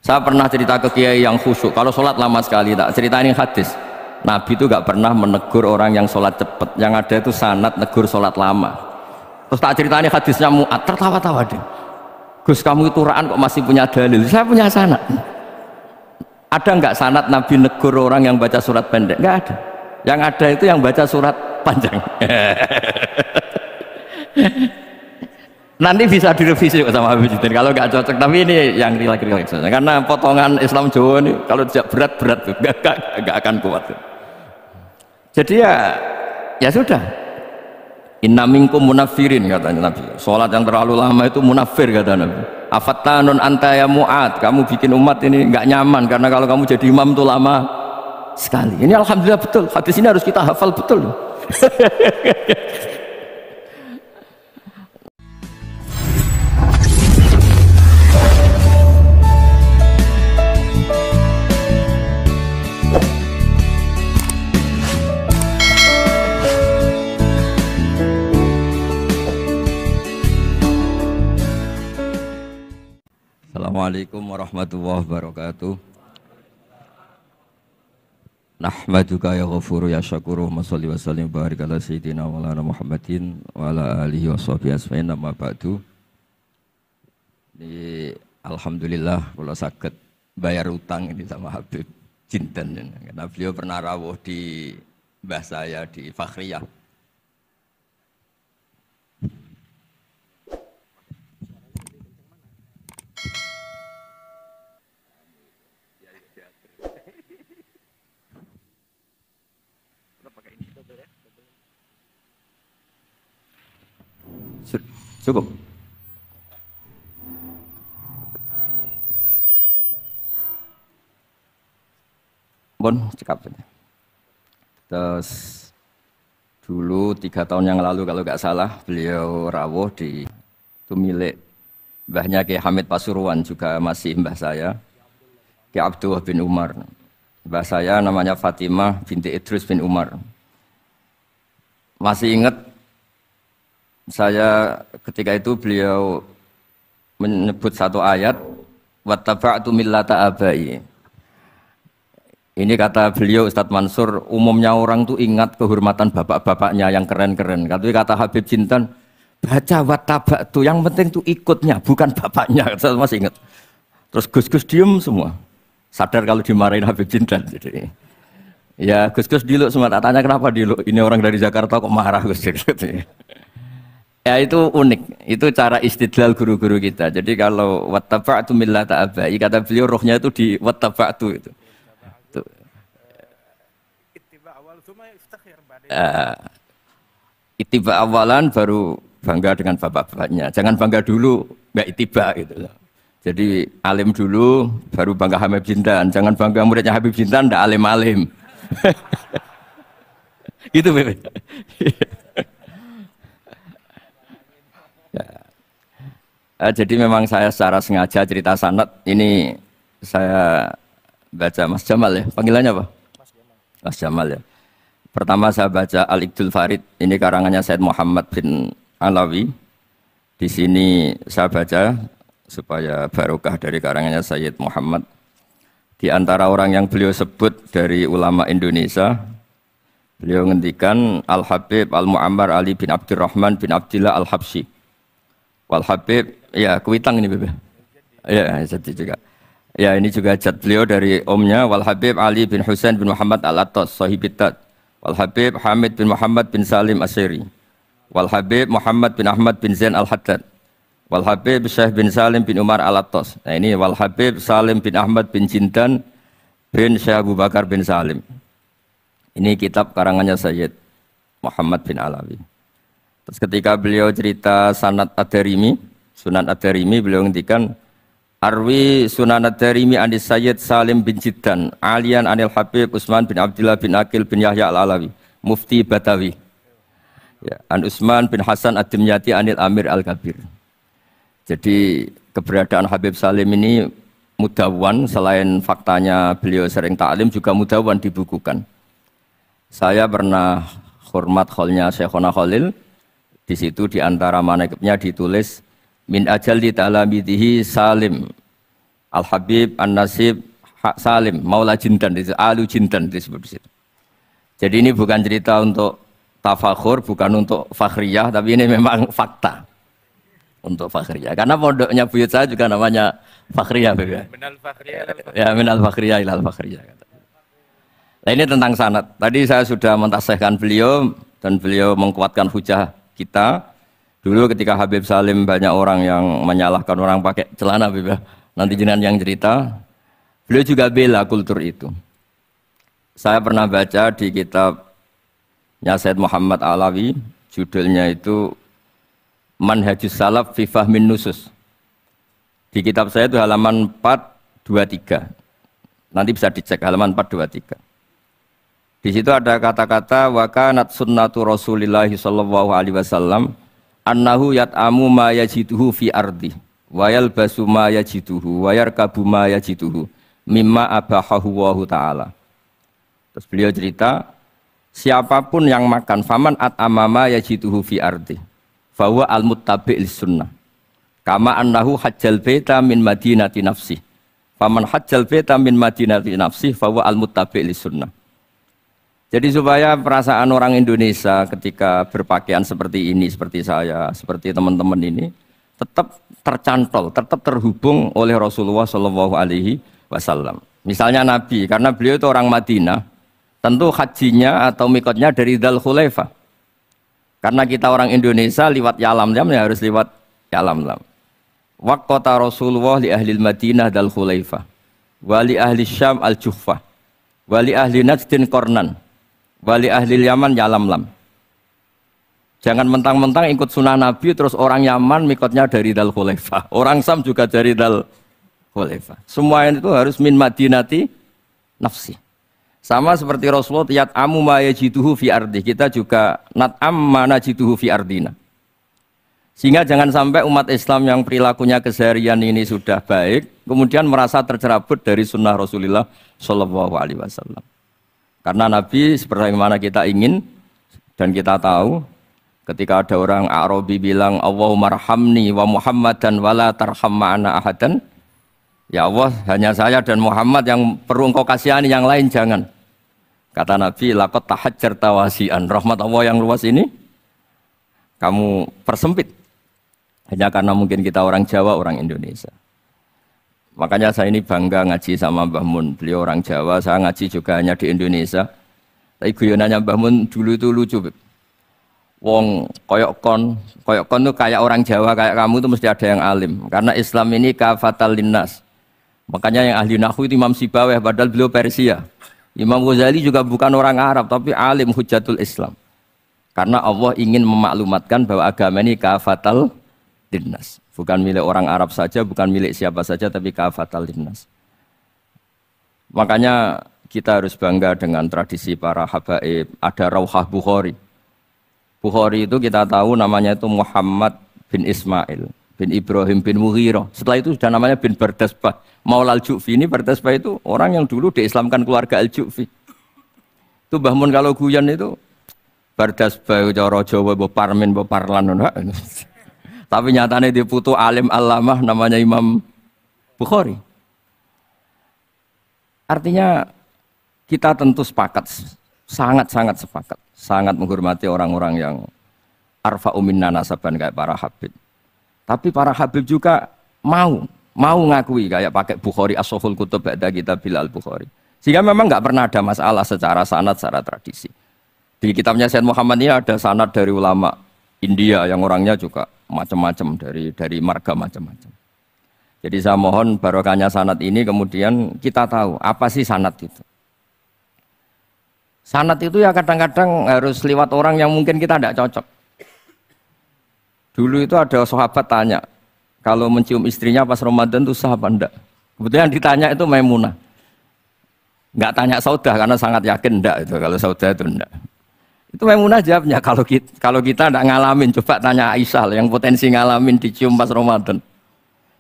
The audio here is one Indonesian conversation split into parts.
Saya pernah cerita ke kiai yang khusyuk, kalau sholat lama sekali, tak cerita ini hadis. Nabi itu gak pernah menegur orang yang sholat cepat, yang ada itu sanad negur sholat lama. Terus tak cerita ini hadisnya Mu'ad, tertawa-tawa deh. Gus, kamu itu raan kok masih punya dalil? Saya punya sanad. Ada nggak sanad Nabi negur orang yang baca surat pendek? Nggak ada. Yang ada itu yang baca surat panjang. Nanti bisa direvisi sama Habib Jitin kalau nggak cocok, tapi ini yang rileks saja karena potongan Islam Jawa ini kalau tidak berat nggak akan kuat. Jadi ya sudah, inna minkum munafirin katanya Nabi, sholat yang terlalu lama itu munafir kata Nabi. Afattanun anta ya Mu'ad, kamu bikin umat ini nggak nyaman karena kalau kamu jadi imam tuh lama sekali. Ini alhamdulillah betul, hadis ini harus kita hafal betul. Assalamualaikum warahmatullahi wabarakatuh. Nahmaduka ya ghafuru ya syakuru wa sholli wa sallim barik ala sayyidina wa ala Muhammadin wa ala alihi wa sahbihi asma'in amma ba'du. Ini alhamdulillah kalau saged bayar utang ini sama Habib Jinten karena beliau pernah rawuh di mbah saya di Fakhriyah. Cukup. Bon, cekap saja. Terus dulu 3 tahun yang lalu kalau nggak salah beliau rawuh di itu milik mbahnya Ki Hamid Pasuruan, juga masih mbah saya Ki Abdullah bin Umar. Mbah saya namanya Fatimah binti Idrus bin Umar. Masih ingat saya ketika itu beliau menyebut satu ayat wattaba'tu millata abai. Ini kata beliau Ustadz Mansur, umumnya orang tuh ingat kehormatan bapak-bapaknya yang keren-keren. Kata Habib Jinten, baca wattaba'tu yang penting tuh ikutnya bukan bapaknya. Saya masih ingat. Terus Gus-Gus diem semua. Sadar kalau dimarahin Habib Jinten. Jadi ya Gus-Gus diluk semua. Tanya kenapa diluk? Ini orang dari Jakarta kok marah Gus. Ya itu unik, itu cara istidlal guru-guru kita. Jadi kalau wattaba'tu millata abai, kata beliau rohnya itu di wattaba'tu itu. Ittiba awalan baru bangga dengan bapak-bapaknya. Jangan bangga dulu, nggak ittiba gitu. Jadi alim dulu, baru bangga Habib Jinten. Jangan bangga muridnya Habib Jinten, nggak alim-alim. Gitu Bebe. Jadi memang saya secara sengaja cerita sanad ini saya baca Mas Jamal ya, panggilannya apa? Mas Jamal ya. Pertama saya baca Al-Iqdul Farid, ini karangannya Said Muhammad bin Alawi. Di sini saya baca supaya barokah dari karangannya Sayyid Muhammad. Di antara orang yang beliau sebut dari ulama Indonesia, beliau ngendikan Al-Habib Al-Mu'ammar Ali bin Abdurrahman bin Abdillah Al-Habsyi. Wal Habib, ya kuitang ini Bebe. Ya, jadi juga. Ya, ini juga jad beliau dari omnya Wal Habib Ali bin Husain bin Muhammad Al-Attas, Sahibit Tad. Wal Habib Hamid bin Muhammad bin Salim Asyiri. Wal Habib Muhammad bin Ahmad bin Zain Al-Haddad. Wal Habib Syekh bin Salim bin Umar Al-Attas. Nah, ini Wal Habib Salim bin Ahmad bin Jinten bin Syekh Abu Bakar bin Salim. Ini kitab karangannya Sayyid Muhammad bin Alawi. Terus ketika beliau cerita Sanad Ad-Darimi, Sunan Ad-Darimi, beliau ngendikan Arwi Sunan Ad-Darimi anis Sayyid Salim bin Jiddan, Alian anil Habib Utsman bin Abdillah bin Aqil bin Yahya Al-Alawi, Mufti Batawi. Ya, An Utsman bin Hasan Ad-Dimyati anil Amir Al-Kabir. Jadi keberadaan Habib Salim ini mudawwan, selain faktanya beliau sering ta'lim juga mudawwan dibukukan. Saya pernah hormat kholnya Syekhona Khalil. Di situ di antara manaqibnya ditulis min ajal di ta'lamidhi Salim Al-Habib, An-Nasib, Hak Salim, Maula Jintan, Alu Jintan disebut di situ. Jadi ini bukan cerita untuk tafakhur, bukan untuk fakhriyah, tapi ini memang fakta untuk fakhriyah. Karena pondoknya buyut saya juga namanya fakhriyah. Minal fakhriyah ilal fakhriyah. Ya, minal fakhriyah ilal fakhriyah. Nah ini tentang sanad. Tadi saya sudah mentasihkan beliau dan beliau mengkuatkan hujah kita. Dulu ketika Habib Salim banyak orang yang menyalahkan orang pakai celana, Habib, nanti jenengan yang cerita. Beliau juga bela kultur itu. Saya pernah baca di kitabnya Said Muhammad Alawi, judulnya itu Manhajus Salaf fi Fahmin Nusus. Di kitab saya itu halaman 423. Nanti bisa dicek halaman 423. Di situ ada kata-kata wa kanat sunnatu Rasulillah sallallahu alaihi wasallam annahu yat'amu ma yajiduhu fi ardi wa yalbasu ma yajiduhu wa yarkabu ma yajiduhu mimma abahahu wa ta'ala. Terus beliau cerita, siapapun yang makan faman at'amama yajiduhu fi ardi fahuwa al-muttabi' lis-sunnah. Kama annahu hajjal baita min madinati nafsi. Faman hajjal baita min madinati nafsi fahuwa al-muttabi' lis-sunnah. Jadi supaya perasaan orang Indonesia ketika berpakaian seperti ini, seperti saya, seperti teman-teman ini, tetap tercantol, tetap terhubung oleh Rasulullah Shallallahu Alaihi Wasallam. Misalnya Nabi, karena beliau itu orang Madinah, tentu hajinya atau mikotnya dari Dzul Khulaifah. Karena kita orang Indonesia liwat Yalamlam ya harus liwat Yalamlam. Waqata Rasulullah li ahli Madinah Dzul Khulaifah, wa li ahli Syam al-Juhfah, wa li ahli Najdin Qornan, wa li ahli Yaman Yalamlam. Jangan mentang-mentang ikut sunnah Nabi terus orang Yaman mikotnya dari Dzul Khulaifah, orang Sam juga dari Dzul Khulaifah. Semua itu harus min madinati nafsi. Sama seperti Rasulullah yat'amu ma yajiduhu fi ardi. Kita juga nat'am ma najiduhu fi ardina. Sehingga jangan sampai umat Islam yang perilakunya keseharian ini sudah baik, kemudian merasa tercerabut dari sunnah Rasulullah Shallallahu Alaihi Wasallam. Karena Nabi seperti mana kita ingin dan kita tahu, ketika ada orang Arabi bilang Allahumma rahamni wa Muhammadan wala tarham ma'ana ahadan. Ya Allah, hanya saya dan Muhammad yang perlu engkau kasihani, yang lain jangan. Kata Nabi, laqad tahajjarta wasi'an. Rahmat Allah yang luas ini kamu persempit. Hanya karena mungkin kita orang Jawa, orang Indonesia. Makanya saya ini bangga ngaji sama Mbah Mun. Beliau orang Jawa, saya ngaji juga hanya di Indonesia. Tapi guyonannya Mbah Mun dulu itu lucu. Wong koyok kon itu kayak orang Jawa, kayak kamu itu mesti ada yang alim. Karena Islam ini kafatal linnas. Makanya yang ahli nahwu itu Imam Sibawayh, padahal beliau Persia. Imam Ghazali juga bukan orang Arab, tapi alim hujatul Islam. Karena Allah ingin memaklumatkan bahwa agama ini kafatal linnas. Bukan milik orang Arab saja, bukan milik siapa saja, tapi kafatal linnas. Makanya kita harus bangga dengan tradisi para habaib. Ada Rauhah Bukhari. Bukhari itu kita tahu namanya itu Muhammad bin Ismail bin Ibrahim bin Mughirah. Setelah itu sudah namanya bin Bardasbah. Maula al-Ju'fi ini Bardasbah itu orang yang dulu diislamkan keluarga al-Ju'fi. Itu Mbah Mun kalau guyon itu Bardasbah cara Jawa mbok parmin mbok parlan. Tapi nyatanya dia putu alim alamah namanya Imam Bukhari. Artinya kita tentu sepakat, sangat-sangat sepakat, sangat menghormati orang-orang yang arfa'u minna nasaban kayak para habib. Tapi para habib juga mau ngakui kayak pakai Bukhari as-Sahihul Kutub ba'da kitab al-Bukhari. Sehingga memang nggak pernah ada masalah secara sanad, secara tradisi. Di kitabnya Sayyid Muhammad ini ada sanad dari ulama India yang orangnya juga macam-macam dari marga macam-macam. Jadi saya mohon barokahnya sanad ini kemudian kita tahu apa sih sanad itu. Sanad itu ya kadang-kadang harus lewat orang yang mungkin kita tidak cocok. Dulu itu ada sahabat tanya, kalau mencium istrinya pas Ramadan itu sah apa enggak? Kebetulan ditanya itu Maimunah. Enggak tanya Saudah karena sangat yakin enggak itu, kalau Saudah itu enggak. Itu Maimunah jawabnya, kalau kita enggak ngalamin, coba tanya Aisyah yang potensi ngalamin dicium pas Ramadan.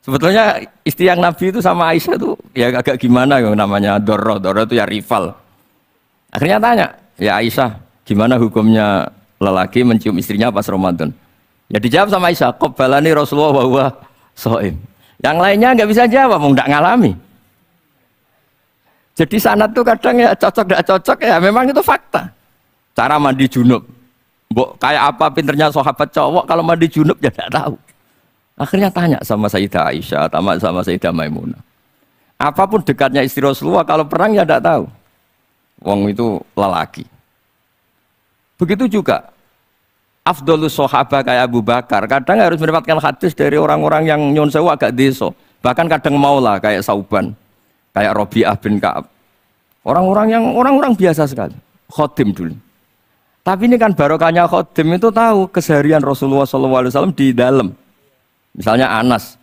Sebetulnya istri yang Nabi itu sama Aisyah itu ya agak gimana yang namanya Doro itu ya rival. Akhirnya tanya, ya Aisyah, gimana hukumnya lelaki mencium istrinya pas Ramadan? Ya dijawab sama Aisyah, qabbalani Rasulullah wa huwa shaim. Yang lainnya nggak bisa jawab, mau nggak ngalami. Jadi sanad tuh kadang ya cocok nggak cocok ya memang itu fakta. Cara mandi junub, mbok kayak apa pinternya sahabat cowok kalau mandi junub ya nggak tahu. Akhirnya tanya sama Sayyidah Aisyah, sama Sayyidah Maimunah. Apapun dekatnya istri Rasulullah, kalau perang ya nggak tahu. Wong itu lelaki. Begitu juga afdolus sahabat kayak Abu Bakar, kadang harus mendapatkan hadis dari orang-orang yang nyun sewu agak deso. Bahkan kadang maulah kayak Sauban, kayak Robi'ah bin Ka'ab. Orang-orang biasa sekali. Khodim dulu. Tapi ini kan barokahnya khodim itu tahu keseharian Rasulullah SAW di dalam. Misalnya Anas,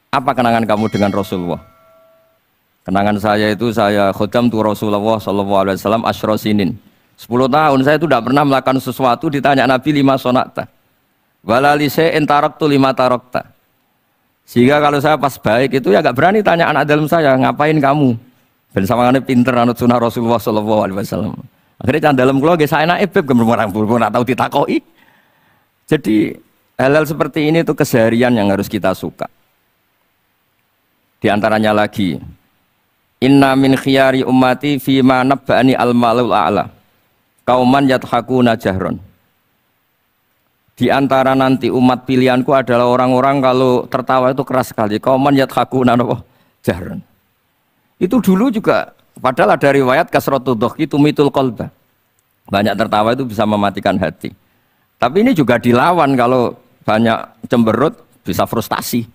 apa kenangan kamu dengan Rasulullah? Kenangan saya itu saya khodam tu Rasulullah SAW asyra sinin. 10 tahun saya itu tidak pernah melakukan sesuatu ditanya Nabi 5 sonata. Walalise entarok tu 5 tarokta. Sehingga kalau saya pas baik itu ya gak berani tanya anak dalam saya, ngapain kamu? Dan sama kan pinter anut sunnah Rasulullah SAW. Akhirnya dalam keluar saya enak beb gembrong tahu ditakoi. Jadi hal-hal seperti ini itu keseharian yang harus kita suka. Di antaranya lagi, inna min khiyari ummati fima nabba'ani al-malul a'la. Kauman yathakuna jahron. Di antara nanti umat pilihanku adalah orang-orang kalau tertawa itu keras sekali. Kauman yathakuna jahron. Itu dulu juga, padahal ada riwayat kasratu dhahki tumitul qalba. Banyak tertawa itu bisa mematikan hati. Tapi ini juga dilawan kalau banyak cemberut bisa frustasi.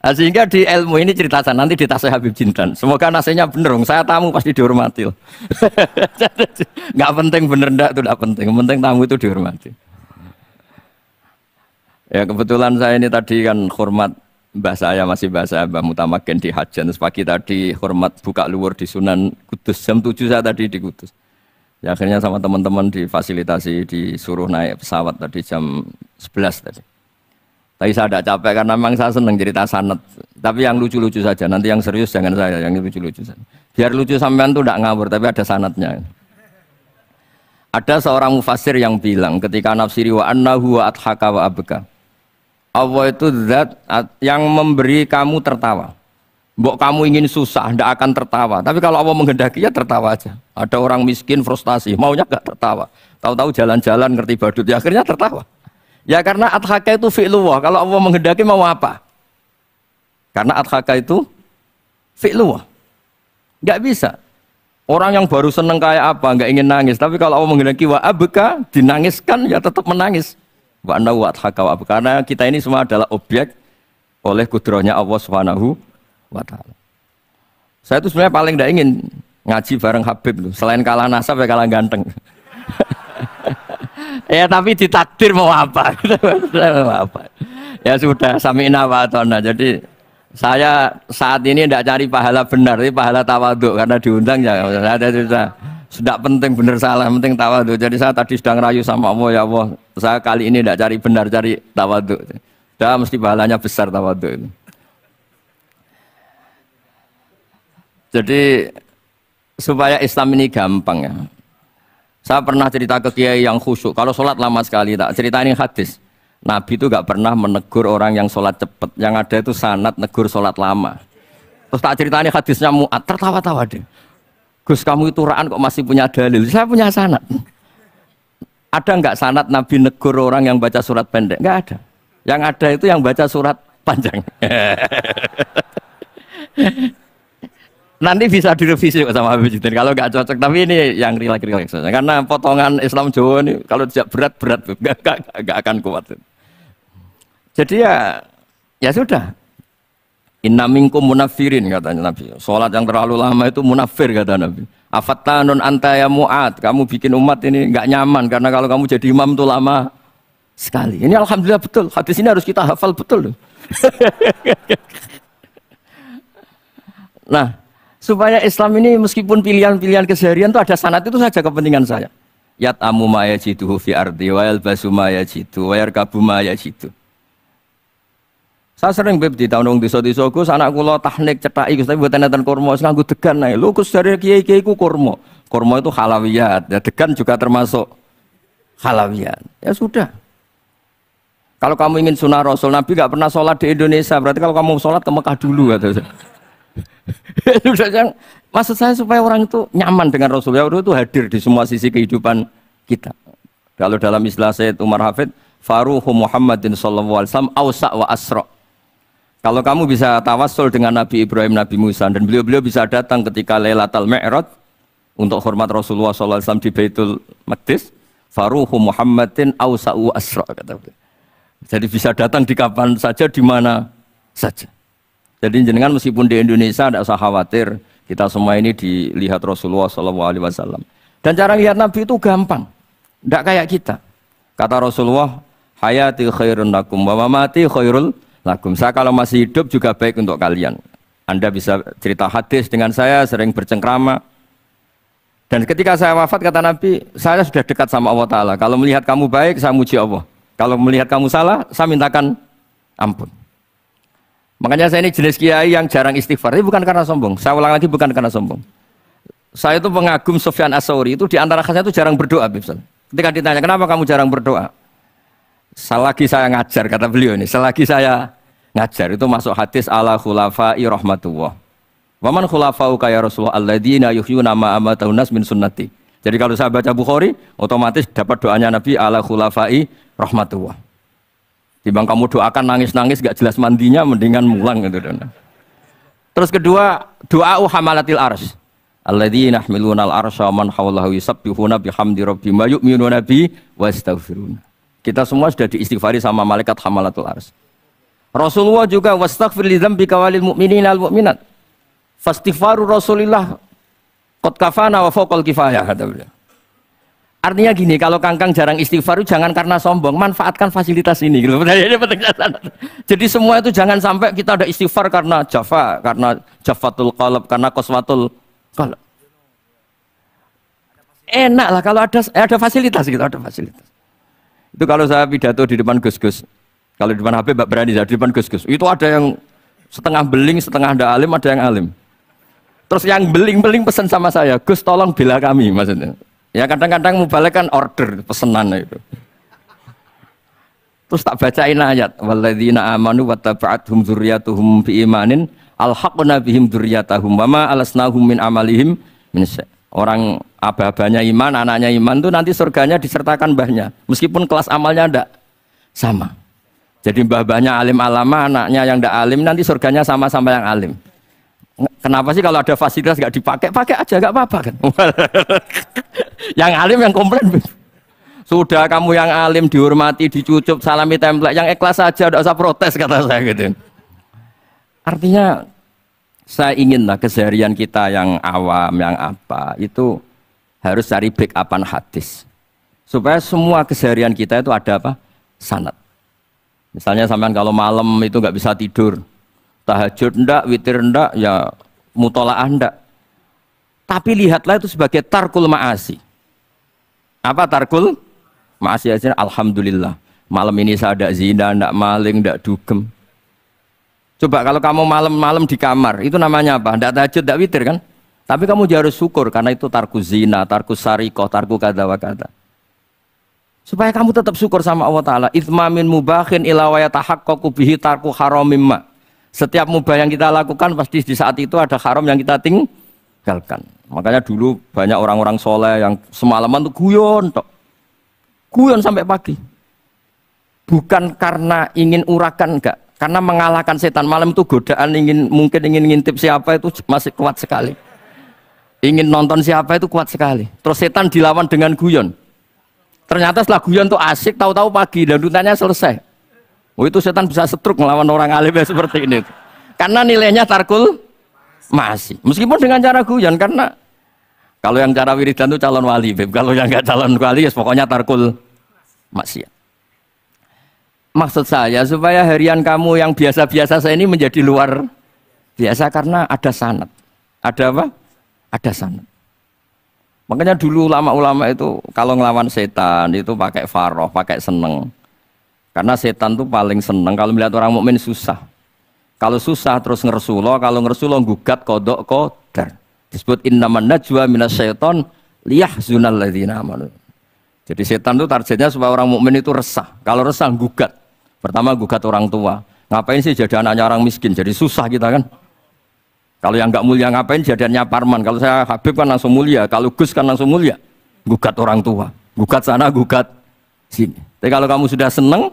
Nah, sehingga di ilmu ini cerita saya nanti di tasnya Habib Jindan. Semoga nasinya bener, saya tamu pasti dihormati. Nggak penting bener ndak itu nggak penting. Yang penting tamu itu dihormati. Ya kebetulan saya ini tadi kan hormat mbah saya masih mbah saya Mbah Mutamakin di Hajan. Terus pagi tadi hormat buka luar di Sunan Kudus jam 7 saya tadi di Kudus. Ya, akhirnya sama teman-teman difasilitasi disuruh naik pesawat tadi jam 11 tadi. Tapi saya tidak capek karena memang saya senang cerita sanad. Tapi yang lucu-lucu saja, nanti yang serius jangan saya, yang lucu-lucu saja. Biar lucu sampean tuh tidak ngawur, tapi ada sanadnya. Ada seorang mufassir yang bilang ketika nafsiri wa annahu wa adhaka wa abka. Allah itu zat yang memberi kamu tertawa. Mbok kamu ingin susah, tidak akan tertawa. Tapi kalau Allah menghendaki ya tertawa aja. Ada orang miskin frustasi, maunya gak tertawa. Tahu-tahu jalan-jalan ngerti badut, ya akhirnya tertawa. Ya karena adhaka itu fi'lullah. Kalau Allah menghendaki mau apa? Karena adhaka itu fi'lullah. Gak bisa. Orang yang baru seneng kayak apa, gak ingin nangis. Tapi kalau Allah menghendaki wa abka, dinangiskan ya tetap menangis. Wa anna wa adhaka wa abka. Karena kita ini semua adalah objek oleh kudrahnya Allah Subhanahu wa ta'ala. Saya itu sebenarnya paling gak ingin ngaji bareng Habib loh. Selain kalah nasab ya kalah ganteng. Ya tapi ditakdir mau apa? Ya sudah sami'na wa ata'na. Jadi saya saat ini tidak cari pahala benar, tapi pahala tawadhu karena diundang ya. Sudah penting benar salah, penting tawadhu. Jadi saya tadi sedang rayu sama Allah, ya Allah, saya kali ini tidak cari benar, cari tawadhu. Sudah mesti pahalanya besar tawadhu itu. Jadi supaya Islam ini gampang ya. Saya pernah cerita ke kiai yang khusyuk. Kalau sholat lama sekali, tak cerita ini hadis. Nabi itu gak pernah menegur orang yang sholat cepat. Yang ada itu sanad negur sholat lama. Terus tak cerita ini hadisnya Mu'ad, tertawa-tawa deh. Gus kamu itu raan kok masih punya dalil. Saya punya sanad. Ada nggak sanad Nabi negur orang yang baca surat pendek? Nggak ada. Yang ada itu yang baca surat panjang. Nanti bisa direvisi sama Habib Jitin kalau nggak cocok, tapi ini yang rileks saja karena potongan Islam Jawa ini kalau tidak berat nggak akan kuat. Jadi ya sudah, inna minkum munafirin katanya Nabi. Sholat yang terlalu lama itu munafir kata Nabi. Afattanun anta ya Mu'ad, kamu bikin umat ini nggak nyaman karena kalau kamu jadi imam itu lama sekali. Ini alhamdulillah betul, hadis ini harus kita hafal betul. Nah, supaya Islam ini meskipun pilihan-pilihan keseharian itu ada sanad, itu saja kepentingan saya. Yat amu ma yajiduhu fi ardi wa yalbasu ma yajidu wa yarkabu ma yajidu. Saya sering beb di tahun desa-desa Gus, anak kula tahnik cethaki Gus, tapi mboten enten kurma, wis nganggo degan ae. Lho Gus dari kiai-kiai ku kurma. Kurma itu halawiyat, ya degan juga termasuk halawiyat. Ya sudah. Kalau kamu ingin sunnah Rasul, Nabi nggak pernah sholat di Indonesia. Berarti kalau kamu sholat ke Mekah dulu, kata saya. Maksud saya supaya orang itu nyaman dengan Rasul. Ya itu hadir di semua sisi kehidupan kita. Kalau dalam istilah Sayyid Umar Hafid, Faruhu Muhammadin sallallahu alaihi wasallam awsa' wa asra'. Kalau kamu bisa tawassul dengan Nabi Ibrahim, Nabi Musa, dan beliau-beliau bisa datang ketika Lailatul Mi'raj untuk hormat Rasulullah sallallahu alaihi wasallam di Baitul Maqdis, Faruhu Muhammadin awsa' wa asra', kata beliau. Jadi bisa datang di kapan saja, di mana saja. Jadi jenengan meskipun di Indonesia tidak usah khawatir, kita semua ini dilihat Rasulullah sallallahu alaihi wasallam. Dan cara lihat Nabi itu gampang. Tidak kayak kita. Kata Rasulullah, hayati khairun lakum wa mamati khairul lakum. Saya kalau masih hidup juga baik untuk kalian. Anda bisa cerita hadis dengan saya, sering bercengkrama. Dan ketika saya wafat, kata Nabi, saya sudah dekat sama Allah Ta'ala. Kalau melihat kamu baik, saya muji Allah. Kalau melihat kamu salah, saya mintakan ampun. Makanya saya ini jenis kiai yang jarang istighfar. Ini bukan karena sombong. Saya ulang lagi, bukan karena sombong. Saya itu pengagum Sufyan As-Tsauri. Itu di antara khasnya itu jarang berdoa. Ketika ditanya, kenapa kamu jarang berdoa? Selagi saya ngajar, kata beliau ini. Selagi saya ngajar, itu masuk hadis ala khulafa'i rahmatullah. Waman khulafa'uka ya Rasulullah alladzina yuhyuna ma amatahun nas min sunnati. Jadi kalau saya baca Bukhari, otomatis dapat doanya Nabi ala khulafa'i rahmatullah. Timbang kamu doakan nangis-nangis gak jelas mandinya, mendingan mulang gitu. Terus kedua, doa hamalatil arsy. Alladzina yahmiluna al-arsya man hawlahu yusabbihuna bihamdi rabbihim wa yu'minuna bi wa yastaghfiruna. Kita semua sudah diistighfari sama malaikat hamalatul arsy. Rasulullah juga wastaghfir li dzambika walil mu'minina wal mu'minat. Fastighfaru Rasulillah qad kafana wa fawqal kifayah, kata beliau. Artinya gini, kalau kangkang jarang istighfar itu jangan karena sombong, manfaatkan fasilitas ini gitu. Ini penting. Jadi semua itu jangan sampai kita ada istighfar karena jafa, karena jafatul qalb, karena qaswatul qalb. Enak lah kalau ada fasilitas gitu, ada fasilitas. Itu kalau saya pidato di depan Gus-Gus. Kalau di depan Habib berani, di depan Gus-Gus. Itu ada yang setengah beling, setengah ada alim, ada yang alim. Terus yang beling-beling pesan sama saya, Gus tolong bela kami maksudnya. Ya kadang-kadang mubalek kan order pesanan itu. Terus tak bacain ayat walladzina amanu wattaba'athum dzurriyyatuhum biimanin alhaqna bihim dzurriyyatahum wama alasnahum min amalihim min syai'. Orang aba-abanya iman, anaknya iman itu nanti surganya disertakan mbahnya. Meskipun kelas amalnya ndak sama. Jadi mbah-mbahnya alim alama, anaknya yang ndak alim nanti surganya sama-sama yang alim. Kenapa sih kalau ada fasilitas nggak dipakai? Pakai aja, nggak apa-apa kan? Yang alim yang komplain. Sudah kamu yang alim dihormati, dicucup, salami template, yang ikhlas saja, tidak usah protes kata saya gitu. Artinya saya inginlah keseharian kita yang awam, yang apa itu harus cari backupan hadis supaya semua keseharian kita itu ada apa? Sanad. Misalnya sampean kalau malam itu nggak bisa tidur. Tahajud ndak, witir ndak, ya mutolaah ndak. Tapi lihatlah itu sebagai tarkul ma'asi. Apa tarkul ma'asi? Alhamdulillah. Malam ini saya ndak zina, ndak maling, ndak dugem. Coba kalau kamu malam-malam di kamar, itu namanya apa? Ndak tahajud, ndak witir kan? Tapi kamu harus syukur karena itu tarku zina, tarku sarikoh, tarku kada wa kada. Supaya kamu tetap syukur sama Allah Ta'ala. Itsmamin mubakhin ila wa yatahaqqaqu bihi tarku haramim ma. Setiap mubah yang kita lakukan pasti di saat itu ada haram yang kita tinggalkan. Makanya dulu banyak orang-orang soleh yang semalaman tuh guyon tok. Guyon sampai pagi. Bukan karena ingin urakan, enggak. Karena mengalahkan setan. Malam itu godaan mungkin ingin ngintip siapa itu masih kuat sekali. Ingin nonton siapa itu kuat sekali. Terus setan dilawan dengan guyon. Ternyata setelah guyon tuh asik, tahu-tahu pagi dan rutannya selesai. Oh itu setan bisa setruk melawan orang alim seperti ini. Karena nilainya tarkul masih. Meskipun dengan cara guyon, karena kalau yang cara wiridan itu calon wali, Beb. Kalau yang nggak calon wali, ya pokoknya tarkul maksiat. Maksud saya supaya harian kamu yang biasa-biasa saya ini menjadi luar biasa karena ada sanad. Ada apa? Ada sanad. Makanya dulu ulama-ulama itu kalau ngelawan setan itu pakai faroh, pakai seneng. Karena setan tuh paling seneng kalau melihat orang mukmin susah. Kalau susah terus ngersulo, kalau ngersulo gugat kodok kodar. Disebut innaman najwa minasyaiton liyahzunal ladzina amanu. Jadi setan tuh targetnya supaya orang mukmin itu resah. Kalau resah gugat. Pertama gugat orang tua. Ngapain sih jadi anaknya orang miskin? Jadi susah kita kan. Kalau yang nggak mulia ngapain jadiannya Parman? Kalau saya Habib kan langsung mulia, kalau Gus kan langsung mulia. Gugat orang tua, gugat sana, gugat sini. Tapi kalau kamu sudah seneng,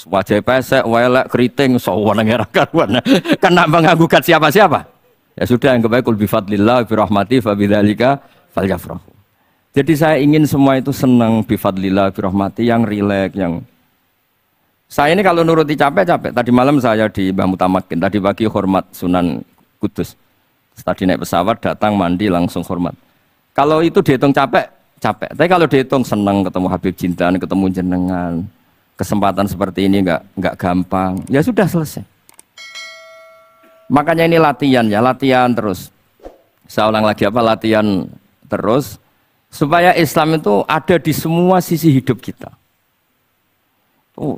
wajah pesek, welek, keriting, sawan ngira karuan. Kan nggak gugat siapa-siapa. Ya sudah yang kebaik kul bifadlillah bi rahmati fa bidzalika falyafrahu. Jadi saya ingin semua itu senang bifadlillah bi rahmati, yang rileks, yang saya ini kalau nuruti capek-capek. Tadi malam saya di Mbah Mutamakin, tadi pagi hormat Sunan Kudus. Tadi naik pesawat, datang mandi langsung hormat. Kalau itu dihitung capek, capek. Tapi kalau dihitung senang ketemu Habib Jintan, ketemu jenengan, kesempatan seperti ini nggak gampang. Ya sudah selesai. Makanya ini latihan ya, latihan terus. Saya ulang lagi apa? Latihan terus supaya Islam itu ada di semua sisi hidup kita.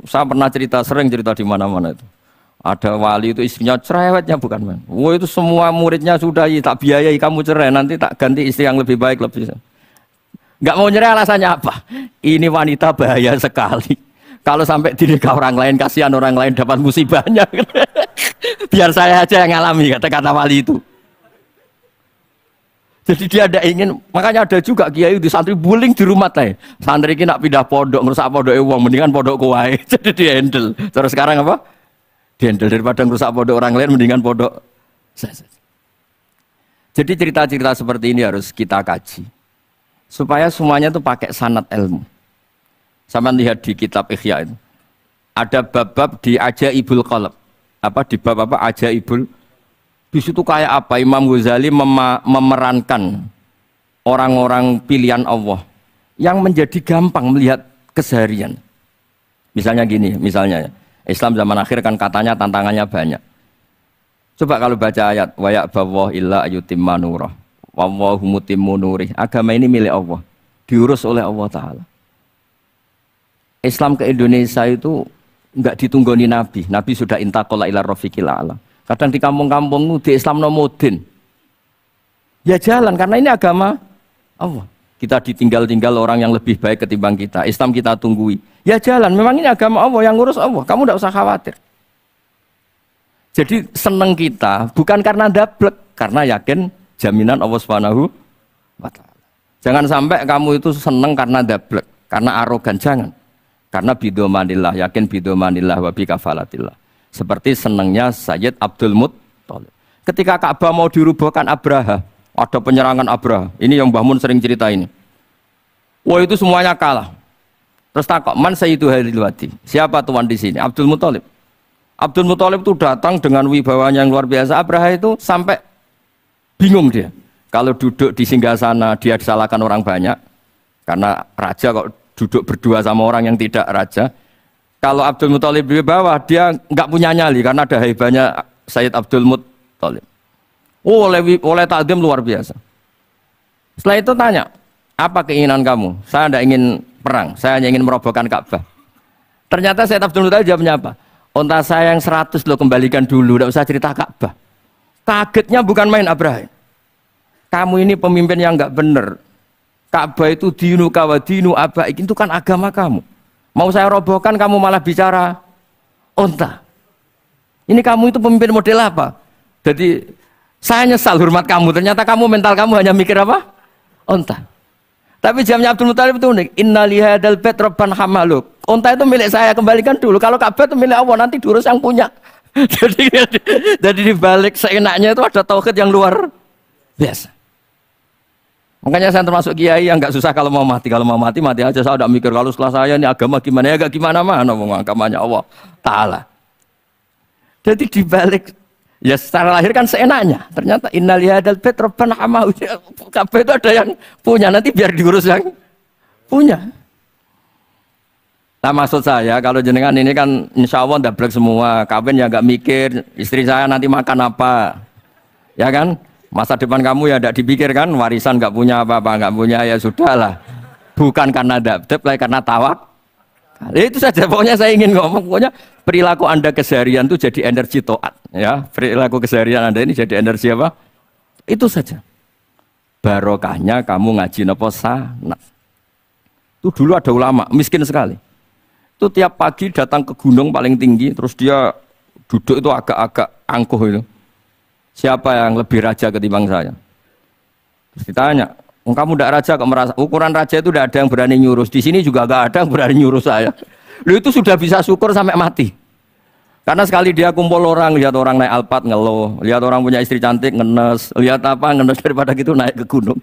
Saya pernah sering cerita di mana-mana itu. Ada wali itu istrinya cerewetnya bukan main. Itu semua muridnya sudah tak biayai kamu cerai, nanti tak ganti istri yang lebih baik lebih. Nggak mau nyerah alasannya apa? Ini wanita bahaya sekali. Kalau sampai dinikah orang lain, kasihan orang lain dapat musibahnya. Biar saya aja yang ngalami, kata-kata wali itu. Jadi dia ada ingin, makanya ada juga kiai di santri buling di rumah teh. Santri ini nak pindah pondok, ngerusak pondok uang, mendingan pondok kuai. Jadi di handle. Terus sekarang apa? Di handle daripada ngerusak pondok orang lain, mendingan pondok. Jadi cerita-cerita seperti ini harus kita kaji, supaya semuanya itu pakai sanad ilmu. Sama lihat di kitab Ihya itu, ada bab-bab di Ajaibul Qalb. Apa di bab apa Ajaibul? Di situ kayak apa Imam Ghazali memerankan orang-orang pilihan Allah yang menjadi gampang melihat keseharian. Misalnya gini, misalnya Islam zaman akhir kan katanya tantangannya banyak. Coba kalau baca ayat wa ya'bawah illa ayyutimma nurah wallahu mutimmu nurih. Agama ini milik Allah, diurus oleh Allah Ta'ala. Islam ke Indonesia itu enggak ditunggoni Nabi. Nabi sudah intaqala ila rafiqil a'la. Kadang di kampung-kampung di Islam nomodin. Ya jalan karena ini agama Allah. Kita ditinggal-tinggal orang yang lebih baik ketimbang kita. Islam kita tunggui. Ya jalan, memang ini agama Allah yang ngurus Allah. Kamu tidak usah khawatir. Jadi seneng kita bukan karena dablek, karena yakin jaminan Allah Subhanahu wa taala. Jangan sampai kamu itu seneng karena dablek, karena arogan, jangan. Karena bidomanillah, yakin bidomanillah wa bi kafalatillah. Seperti senangnya Sayyid Abdul Muttalib. Ketika Ka'bah mau dirubuhkan Abraha, ada penyerangan Abraha. Ini yang Mbah Mun sering cerita ini. Wah itu semuanya kalah. Terus takok, man Sayyidu Hadil Wadi? Siapa tuan di sini? Abdul Muttalib. Abdul Muttalib itu datang dengan wibawanya yang luar biasa. Abraha itu sampai bingung dia. Kalau duduk di singgasana dia disalahkan orang banyak. Karena raja kok duduk berdua sama orang yang tidak raja. Kalau Abdul Muttalib di bawah, dia nggak punya nyali karena ada haibahnya Sayyid Abdul Muttalib. Oh, oleh takdim luar biasa. Setelah itu tanya, apa keinginan kamu? Saya tidak ingin perang, saya hanya ingin merobohkan Ka'bah. Ternyata Sayyid Abdul Muttalib jawabnya apa? Unta saya yang 100 lo kembalikan dulu, tidak usah cerita Ka'bah. Kagetnya bukan main Abraham. Kamu ini pemimpin yang nggak benar. Ka'bah itu dinu kawadinu abaik, itu kan agama kamu. Mau saya robohkan kamu malah bicara onta. Ini kamu itu pemimpin model apa? Jadi saya nyesal hormat kamu. Ternyata kamu mental kamu hanya mikir apa? Onta. Tapi jamnya Abdul Muttalib itu unik. Inna lihadal bait rabban hamaluk. Onta itu milik saya, kembalikan dulu. Kalau Ka'bah itu milik Allah, nanti diurus yang punya. jadi di balik seenaknya itu ada tauhid yang luar biasa. Makanya saya termasuk kiai yang nggak susah kalau mau mati. Kalau mau mati, mati aja. Saya tidak mikir kalau setelah saya ini agama gimana ya, gak gimana-mana. Agamanya Allah Ta'ala. Jadi dibalik, ya secara lahir kan seenaknya. Ternyata innalihadal bait rabbana hamahu. Kabeh itu ada yang punya, nanti biar diurus yang punya. Nah maksud saya, kalau jenengan ini kan insya Allah dablek semua. Kawin ya nggak mikir, istri saya nanti makan apa. Ya kan? Masa depan kamu ya tidak dipikirkan, warisan nggak punya apa-apa, nggak punya ya sudahlah. Bukan karena dablek, karena tawak. Itu saja pokoknya saya ingin ngomong, pokoknya perilaku Anda keseharian itu jadi energi to'at. Ya, perilaku keseharian Anda ini jadi energi apa? Itu saja. Barokahnya kamu ngaji napa sanad. Itu dulu ada ulama miskin sekali. itu tiap pagi datang ke gunung paling tinggi, terus dia duduk itu agak-agak angkuh itu. Siapa yang lebih raja ketimbang saya? Terus ditanya, kamu tidak raja kok merasa ukuran raja itu tidak ada yang berani nyurus. Di sini juga gak ada yang berani nyurus saya. Lu itu sudah bisa syukur sampai mati. Karena sekali dia kumpul orang, lihat orang naik Alphard ngeluh, lihat orang punya istri cantik ngenes, lihat apa ngenes daripada gitu naik ke gunung.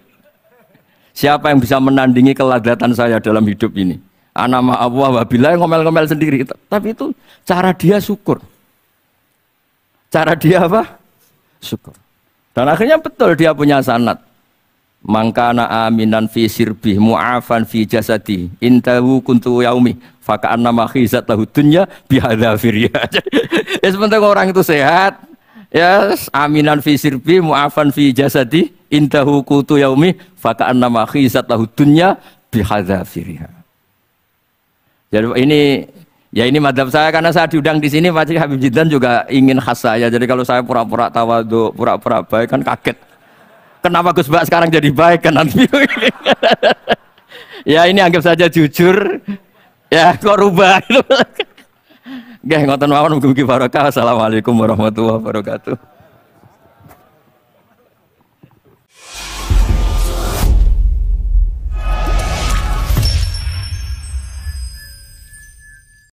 Siapa yang bisa menandingi keladatan saya dalam hidup ini? Ana ma Allah wabillah ngomel-ngomel sendiri. Tapi itu cara dia syukur. Cara dia apa? Syukur. Dan akhirnya betul dia punya sanad. Mangkana aminan fi sirbih mu'afan fi jasadi intahu kuntu yaumi faka'anna ma khizat lahu dunya bihadzafiriya. Ya sebentar orang itu sehat, ya aminan fi sirbi mu'afan fi jasadi intahu kuntu yaumi faka'anna ma khizat lahu dunya bihadzafiriya. Jadi ini madhab saya karena saya diundang di sini pasti Habib Jiddan juga ingin khas saya. Jadi kalau saya pura-pura tawadhu, pura-pura baik kan kaget. Kenapa Gus Bak sekarang jadi baik kan nanti? Ya ini anggap saja jujur. Ya kok rubah. Nggih ngoten mawon mugi-mugi barokah. Assalamualaikum warahmatullahi wabarakatuh.